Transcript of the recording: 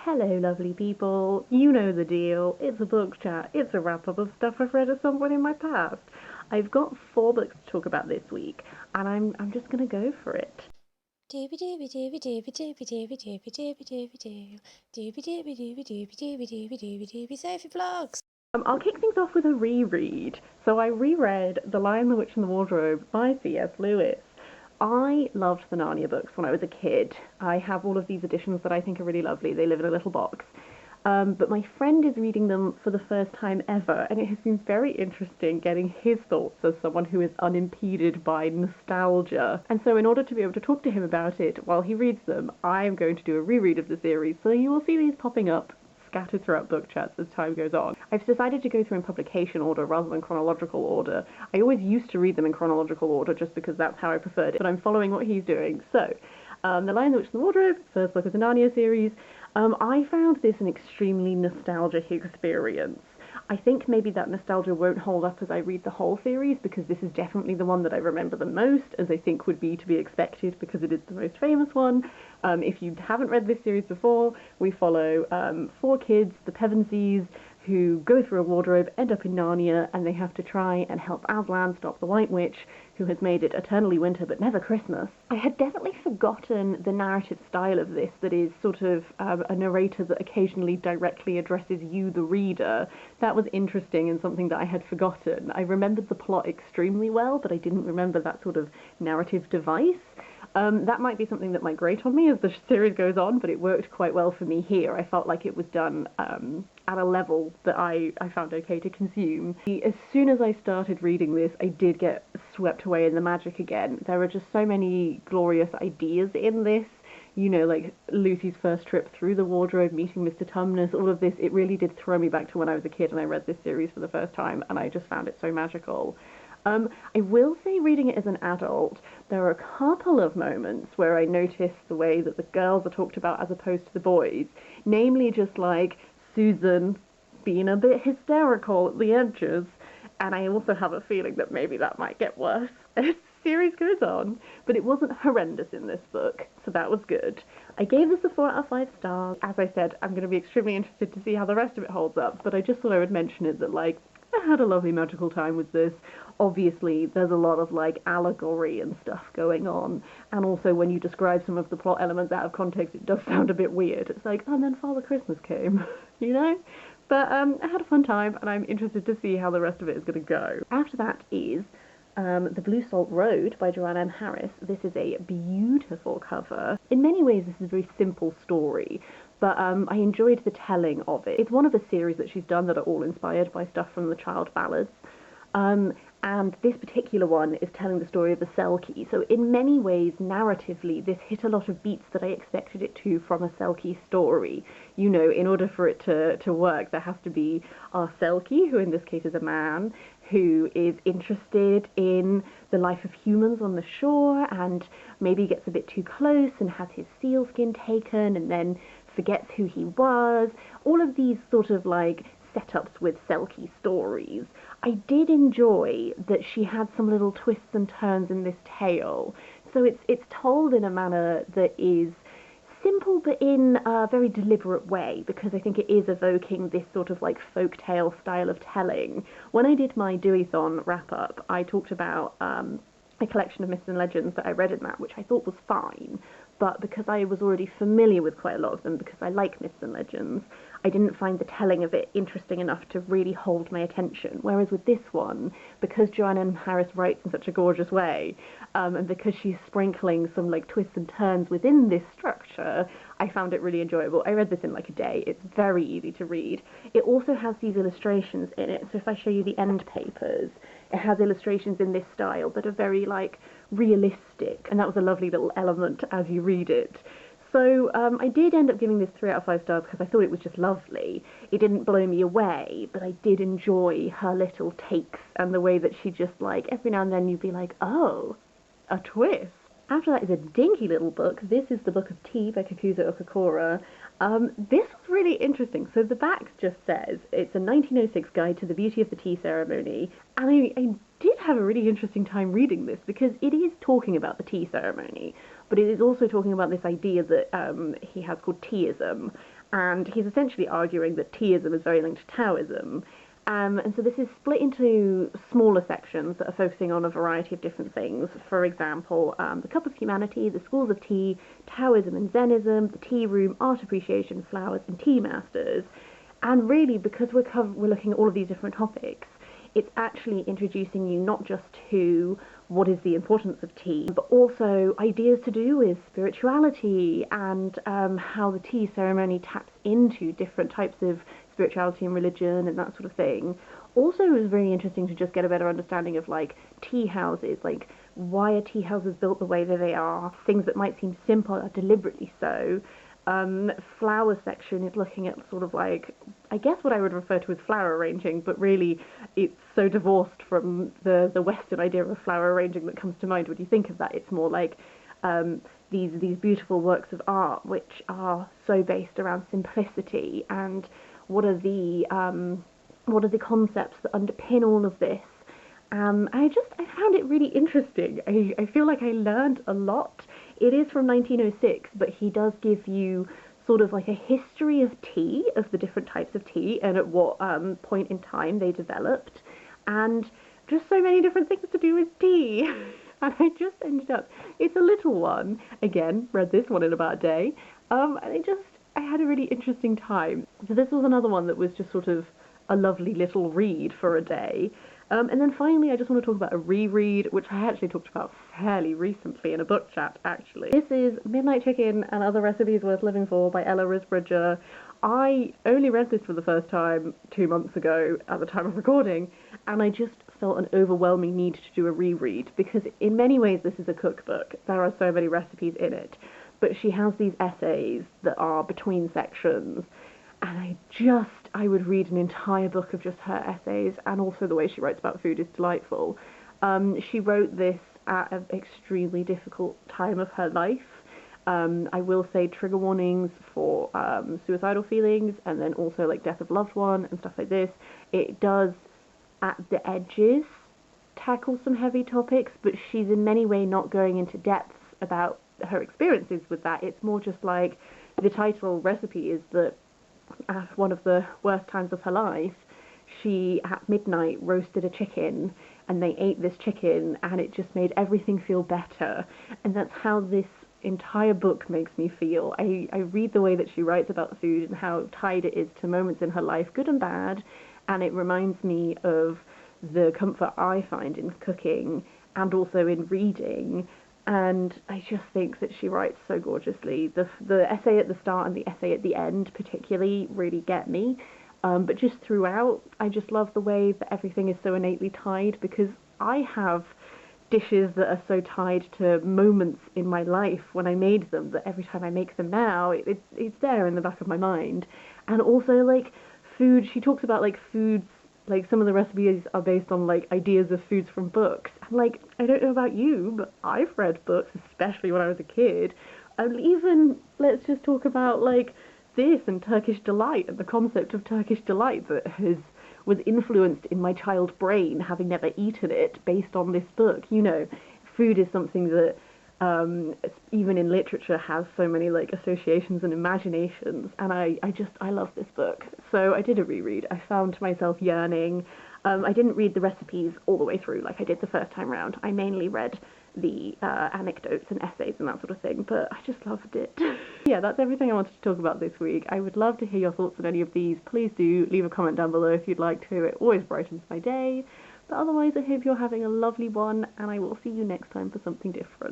Hello, lovely people. You know the deal. It's a book chat. It's a wrap-up of stuff I've read at some point in my past. I've got 4 books to talk about this week, and I'm just gonna go for it. Dooby dooby dooby dooby dooby dooby dooby dooby dooby doo. Dooby dooby dooby dooby dooby dooby dooby dooby Sophie Vlogs. I'll kick things off with a reread. So I reread The Lion, the Witch, and the Wardrobe by C.S. Lewis. I loved the Narnia books when I was a kid. I have all of these editions that I think are really lovely. They live in a little box. But my friend is reading them for the first time ever, and it has been very interesting getting his thoughts as someone who is unimpeded by nostalgia. And so, in order to be able to talk to him about it while he reads them, I am going to do a reread of the series, so you will see these popping up scattered throughout book chats as time goes on. I've decided to go through in publication order rather than chronological order. I always used to read them in chronological order just because that's how I preferred it, but I'm following what he's doing. So, The Lion, the Witch, and the Wardrobe, first book of the Narnia series. I found this an extremely nostalgic experience. I think maybe that nostalgia won't hold up as I read the whole series, because this is definitely the one that I remember the most, as I think would be to be expected because it is the most famous one. If you haven't read this series before, we follow 4 kids, the Pevensies, who go through a wardrobe, end up in Narnia, and they have to try and help Aslan stop the White Witch, who has made it eternally winter but never Christmas. I had definitely forgotten the narrative style of this, that is sort of a narrator that occasionally directly addresses you, the reader. That was interesting and something that I had forgotten. I remembered the plot extremely well, but I didn't remember that sort of narrative device. That might be something that might grate on me as the series goes on, but it worked quite well for me here. I felt like it was done at a level that I found okay to consume. As soon as I started reading this, I did get swept away in the magic again. There are just so many glorious ideas in this. You know, like Lucy's first trip through the wardrobe, meeting Mr. Tumnus, all of this, it really did throw me back to when I was a kid and I read this series for the first time, and I just found it so magical. I will say, reading it as an adult, there are a couple of moments where I noticed the way that the girls are talked about as opposed to the boys, namely just like Susan being a bit hysterical at the edges, and I also have a feeling that maybe that might get worse as the series goes on, but it wasn't horrendous in this book, so that was good. I gave this a 4 out of 5 stars. As I said, I'm going to be extremely interested to see how the rest of it holds up, but I just thought I would mention it, that like, I had a lovely magical time with this. Obviously, there's a lot of like allegory and stuff going on, and also when you describe some of the plot elements out of context, it does sound a bit weird. It's like, and then Father Christmas came, you know? But I had a fun time, and I'm interested to see how the rest of it is going to go. After that is The Blue Salt Road by Joanne M Harris. This is a beautiful cover. In many ways, this is a very simple story, but I enjoyed the telling of it. It's one of a series that she's done that are all inspired by stuff from the child ballads. And this particular one is telling the story of the Selkie. So in many ways, narratively, this hit a lot of beats that I expected it to from a Selkie story. You know, in order for it to work, there has to be our Selkie, who in this case is a man, who is interested in the life of humans on the shore and maybe gets a bit too close and has his sealskin taken and then forgets who he was. All of these sort of like setups with Selkie stories. I did enjoy that she had some little twists and turns in this tale. So it's told in a manner that is simple but in a very deliberate way, because I think it is evoking this sort of like folktale style of telling. When I did my Deweython wrap-up, I talked about a collection of myths and legends that I read in that, which I thought was fine, but because I was already familiar with quite a lot of them, because I like myths and legends, I didn't find the telling of it interesting enough to really hold my attention. Whereas with this one, because Joanne M Harris writes in such a gorgeous way, and because she's sprinkling some like twists and turns within this structure, I found it really enjoyable. I read this in like a day. It's very easy to read. It also has these illustrations in it, so if I show you the end papers, it has illustrations in this style that are very like realistic, and that was a lovely little element as you read it. So I did end up giving this 3 out of 5 stars because I thought it was just lovely. It didn't blow me away, but I did enjoy her little takes and the way that she just like, every now and then you'd be like, oh, a twist. After that is a dinky little book. This is The Book of Tea by Kakuzo Okakura. This was really interesting. So the back just says, it's a 1906 guide to the beauty of the tea ceremony. And I did have a really interesting time reading this, because it is talking about the tea ceremony, but it is also talking about this idea that he has called teaism, and he's essentially arguing that teaism is very linked to Taoism. And so this is split into smaller sections that are focusing on a variety of different things. For example, the Cup of Humanity, the Schools of Tea, Taoism and Zenism, the Tea Room, Art Appreciation, Flowers, and Tea Masters. And really, because we're looking at all of these different topics, it's actually introducing you not just to what is the importance of tea, but also ideas to do with spirituality and how the tea ceremony taps into different types of spirituality and religion and that sort of thing. Also, it was very interesting to just get a better understanding of like tea houses, like why are tea houses built the way that they are? Things that might seem simple are deliberately so. Flower section is looking at sort of like, I guess what I would refer to as flower arranging, but really it's so divorced from the Western idea of flower arranging that comes to mind when you think of that. It's more like these beautiful works of art which are so based around simplicity, and what are the concepts that underpin all of this. I found it really interesting. I feel like I learned a lot. It is from 1906, but he does give you sort of like a history of tea, of the different types of tea, and at what point in time they developed, and just so many different things to do with tea. And I just ended up, it's a little one, again, read this one in about a day, and I had a really interesting time. So this was another one that was just sort of a lovely little read for a day. And then finally, I just want to talk about a reread, which I actually talked about fairly recently in a book chat, actually. This is Midnight Chicken and Other Recipes Worth Living For by Ella Risbridger. I only read this for the first time 2 months ago at the time of recording, and I just felt an overwhelming need to do a reread, because in many ways this is a cookbook. There are so many recipes in it, but she has these essays that are between sections, and I would read an entire book of just her essays, and also the way she writes about food is delightful. She wrote this at an extremely difficult time of her life. I will say trigger warnings for suicidal feelings, and then also like death of loved one and stuff like this. It does, at the edges, tackle some heavy topics, but she's in many ways not going into depths about her experiences with that. It's more just like the title recipe is that at one of the worst times of her life, she at midnight roasted a chicken, and they ate this chicken, and it just made everything feel better. And that's how this entire book makes me feel. I read the way that she writes about food and how tied it is to moments in her life, good and bad, and it reminds me of the comfort I find in cooking and also in reading. And I just think that she writes so gorgeously. The essay at the start and the essay at the end particularly really get me. But just throughout, I just love the way that everything is so innately tied, because I have dishes that are so tied to moments in my life when I made them that every time I make them now, it's there in the back of my mind. And also, like, food, she talks about, like, foods, like, some of the recipes are based on, like, ideas of foods from books. And, like, I don't know about you, but I've read books, especially when I was a kid. And even, let's just talk about, like, this and Turkish delight, and the concept of Turkish delight that was influenced in my child brain, having never eaten it, based on this book. You know, food is something that even in literature has so many like associations and imaginations, and I love this book. So I did a reread. I found myself yearning. I didn't read the recipes all the way through like I did the first time round. I mainly read the anecdotes and essays and that sort of thing, but I just loved it. Yeah, that's everything I wanted to talk about this week. I would love to hear your thoughts on any of these. Please do leave a comment down below if you'd like to. It always brightens my day. But otherwise, I hope you're having a lovely one, and I will see you next time for something different.